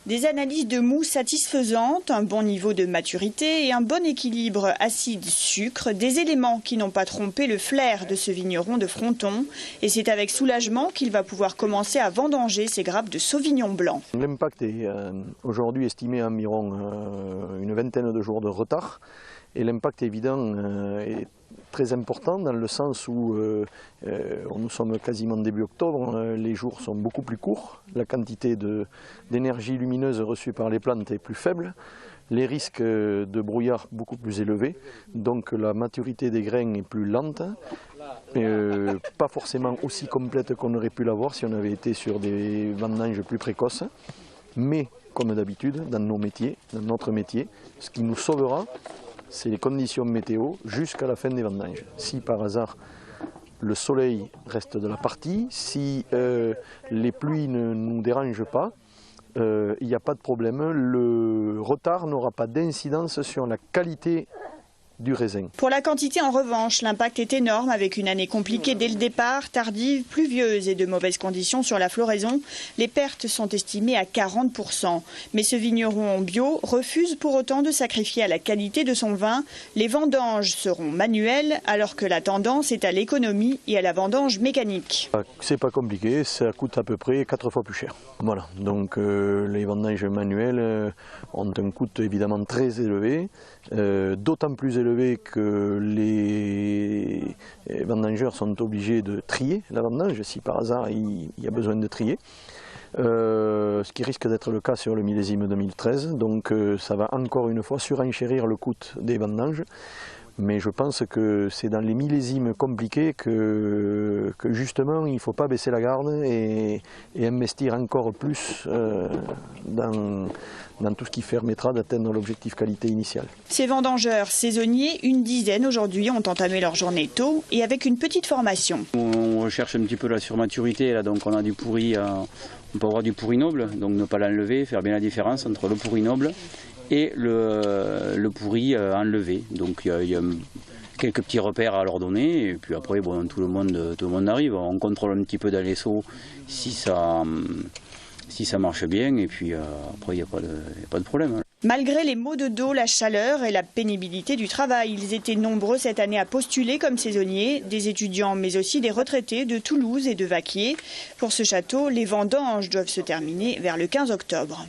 Des analyses de mousse satisfaisantes, un bon niveau de maturité et un bon équilibre acide-sucre, des éléments qui n'ont pas trompé le flair de ce vigneron de Fronton. Et c'est avec soulagement qu'il va pouvoir commencer à vendanger ses grappes de Sauvignon blanc. L'impact est aujourd'hui estimé à environ une vingtaine de jours de retard. Et l'impact évident est très important dans le sens où nous sommes quasiment début octobre, les jours sont beaucoup plus courts, la quantité d'énergie lumineuse reçue par les plantes est plus faible, les risques de brouillard beaucoup plus élevés, donc la maturité des grains est plus lente, pas forcément aussi complète qu'on aurait pu l'avoir si on avait été sur des vendanges plus précoces, mais comme d'habitude dans nos métiers, dans notre métier, ce qui nous sauvera, c'est les conditions météo jusqu'à la fin des vendanges. Si par hasard le soleil reste de la partie, si les pluies ne nous dérangent pas, il n'y a pas de problème. Le retard n'aura pas d'incidence sur la qualité du raisin. Pour la quantité, en revanche, l'impact est énorme avec une année compliquée dès le départ, tardive, pluvieuse et de mauvaises conditions sur la floraison. Les pertes sont estimées à 40%. Mais ce vigneron bio refuse pour autant de sacrifier à la qualité de son vin. Les vendanges seront manuelles alors que la tendance est à l'économie et à la vendange mécanique. C'est pas compliqué, ça coûte à peu près 4 fois plus cher. Voilà, donc les vendanges manuelles ont un coût évidemment très élevé, d'autant plus élevé que les vendangeurs sont obligés de trier la vendange si par hasard il y a besoin de trier. Ce qui risque d'être le cas sur le millésime 2013, donc ça va encore une fois surenchérir le coût des vendanges. Mais je pense que c'est dans les millésimes compliqués que justement il ne faut pas baisser la garde et investir encore plus dans tout ce qui permettra d'atteindre l'objectif qualité initial. Ces vendangeurs saisonniers, une dizaine aujourd'hui, ont entamé leur journée tôt et avec une petite formation. On recherche un petit peu la surmaturité, là, donc on a du pourri, on peut avoir du pourri noble, donc ne pas l'enlever, faire bien la différence entre le pourri noble et le pourri enlevé. Donc il y a quelques petits repères à leur donner et puis après bon, tout le monde arrive. On contrôle un petit peu dans les seaux si ça marche bien et puis après il n'y a pas de problème. Malgré les maux de dos, la chaleur et la pénibilité du travail, ils étaient nombreux cette année à postuler comme saisonniers, des étudiants mais aussi des retraités de Toulouse et de Vaquier. Pour ce château, les vendanges doivent se terminer vers le 15 octobre.